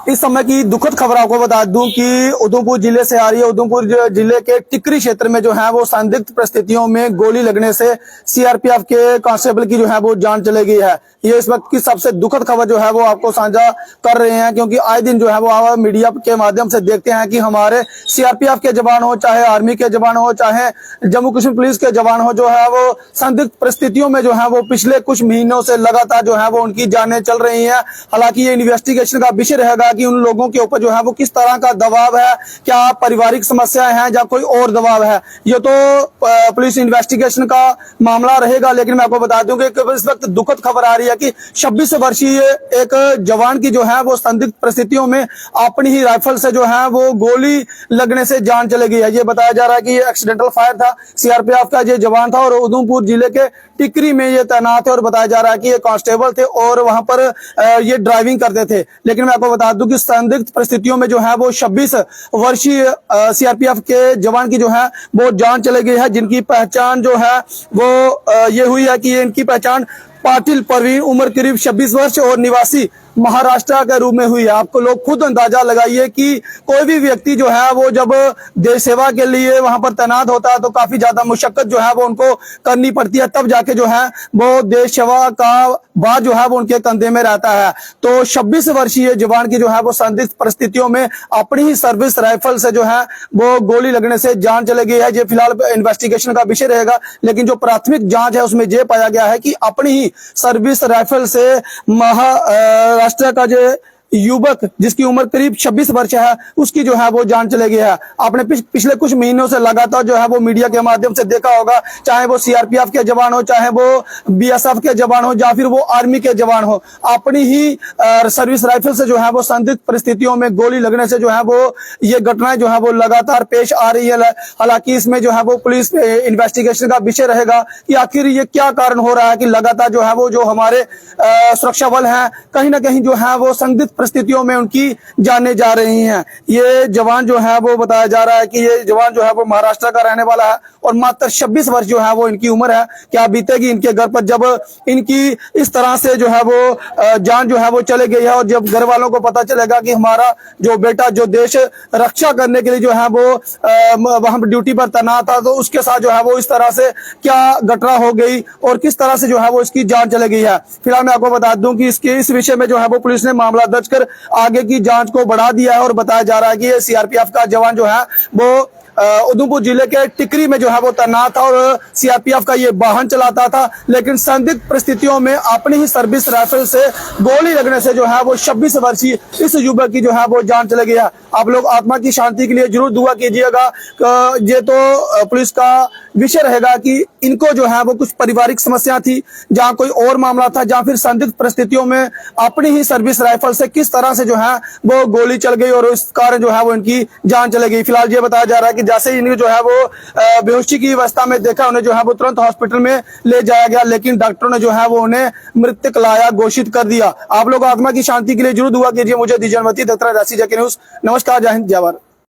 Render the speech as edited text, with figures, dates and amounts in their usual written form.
इस समय की दुखद खबर आपको बता दूं कि उधमपुर जिले से आ रही है। उधमपुर जिले के टिकरी क्षेत्र में जो है वो संदिग्ध परिस्थितियों में गोली लगने से सीआरपीएफ के कांस्टेबल की जो है वो जान चली गई है। ये इस वक्त की सबसे दुखद खबर जो है वो आपको साझा कर रहे हैं, क्योंकि आए दिन जो है वो मीडिया के माध्यम से देखते हैं कि हमारे सीआरपीएफ के जवान हो, चाहे आर्मी के जवान हो, चाहे जम्मू कश्मीर पुलिस के जवान हो, जो है वो संदिग्ध परिस्थितियों में जो है वो पिछले कुछ महीनों से लगातार जो है वो उनकी जानें चल रही है। हालांकि ये इन्वेस्टिगेशन का विषय रहेगा कि उन लोगों के ऊपर जो है वो किस तरह का दबाव है, क्या पारिवारिक समस्याएं हैं या कोई और दबाव है। ये तो पुलिस इन्वेस्टिगेशन का मामला रहेगा। लेकिन मैं आपको बता दूं कि इस वक्त दुखद खबर आ रही है कि 26 वर्षीय एक जवान की जो है वो संदिग्ध परिस्थितियों में अपनी ही राइफल से जो है वो गोली लगने से जान चली गई है। ये बताया जा रहा है कि ये एक्सीडेंटल फायर था, सीआरपीएफ का ये जवान था और उधमपुर जिले के टिकरी में ये तैनात है। और बताया जा रहा है कि ये कांस्टेबल थे और वहां पर ये ड्राइविंग करते थे। लेकिन मैं आपको बता दूं कि संदिग्ध परिस्थितियों में जो है वो 26 वर्षीय सीआरपीएफ के जवान की जो है वो जान चली गई है, जिनकी पहचान जो है वो ये हुई है कि इनकी पहचान पाटिल परवीन, उम्र करीब 26 वर्ष और निवासी महाराष्ट्र के रूप में हुई है। आपको लोग खुद अंदाजा लगाइए कि कोई भी व्यक्ति जो है वो जब देश सेवा के लिए वहां पर तैनात होता है तो काफी ज्यादा मुशक्कत जो है वो उनको करनी पड़ती है, तब जाके जो है वो देश सेवा का बात जो है वो उनके कंधे में रहता है। तो 26 वर्षीय जवान की जो है वो संदिग्ध परिस्थितियों में अपनी ही सर्विस राइफल से जो है वो गोली लगने से जान चली गई है। ये फिलहाल इन्वेस्टिगेशन का विषय रहेगा, लेकिन जो प्राथमिक जांच है उसमें यह पाया गया है कि अपनी ही सर्विस राइफल से महाराष्ट्र का जो युवक जिसकी उम्र करीब 26 वर्ष है उसकी जो है वो जान चले गई है। आपने पिछले कुछ महीनों से लगातार जो है वो मीडिया के माध्यम से देखा होगा, चाहे वो सीआरपीएफ के जवान हो, चाहे वो बीएसएफ के जवान हो या फिर वो आर्मी के जवान हो, अपनी ही सर्विस राइफल से जो है वो संदिग्ध परिस्थितियों में गोली लगने से जो है वो ये घटनाएं जो है वो लगातार पेश आ रही है। हालांकि इसमें जो है वो पुलिस इन्वेस्टिगेशन का विषय रहेगा कि आखिर ये क्या कारण हो रहा है कि लगातार जो है वो जो हमारे सुरक्षा बल हैं कहीं ना कहीं जो है वो संदिग्ध परिस्थितियों में उनकी जाने जा रही हैं। ये जवान जो है वो बताया जा रहा है कि ये जवान जो है वो महाराष्ट्र का रहने वाला है और मात्र 26 वर्ष जो है वो इनकी उम्र है। क्या बीतेगी इनके घर पर जब इनकी इस तरह से जो है वो जान जो है वो चले गई है, और जब घर वालों को पता चलेगा कि हमारा जो बेटा जो देश रक्षा करने के लिए जो है वो वहां पर ड्यूटी पर तैनात था, तो उसके साथ जो है वो इस तरह से क्या घटना हो गई और किस तरह से जो है वो इसकी जान चली गई है। फिलहाल मैं आपको बता दूं कि इस विषय में जो है वो पुलिस ने मामला दर्ज कर आगे की जांच को बढ़ा दिया है और बताया जा रहा है कि ये सीआरपीएफ का जवान जो है वो उधमपुर जिले के टिकरी में जो है वो तैनात था और सीआरपीएफ का ये वाहन चलाता था। लेकिन संदिग्ध परिस्थितियों में अपनी ही सर्विस राइफल से गोली लगने से जो है वो 26 वर्षीय इस युवक की जो है वो जान चली गई है। आप लोग आत्मा की शांति के लिए जरूर दुआ कीजिएगा। ये तो पुलिस का विषय रहेगा कि इनको जो है वो कुछ पारिवारिक समस्या थी, जहाँ कोई और मामला था, जहाँ फिर संदिग्ध परिस्थितियों में अपनी ही सर्विस राइफल से किस तरह से जो है वो गोली चल गई और इस कारण जो है वो इनकी जान चली गई। फिलहाल ये बताया जा रहा है कि जैसे इन्हें जो है वो बेहोशी की अवस्था में देखा, उन्हें जो है वो तुरंत हॉस्पिटल में ले जाया गया, लेकिन डॉक्टरों ने जो है वो उन्हें मृतक लाया घोषित कर दिया। आप लोग आत्मा की शांति के लिए जरूर दुआ कीजिए। मुझे दीजिए अनुमति। दत्रा राशि जके न्यूज। नमस्कार, जय हिंद, जय भारत।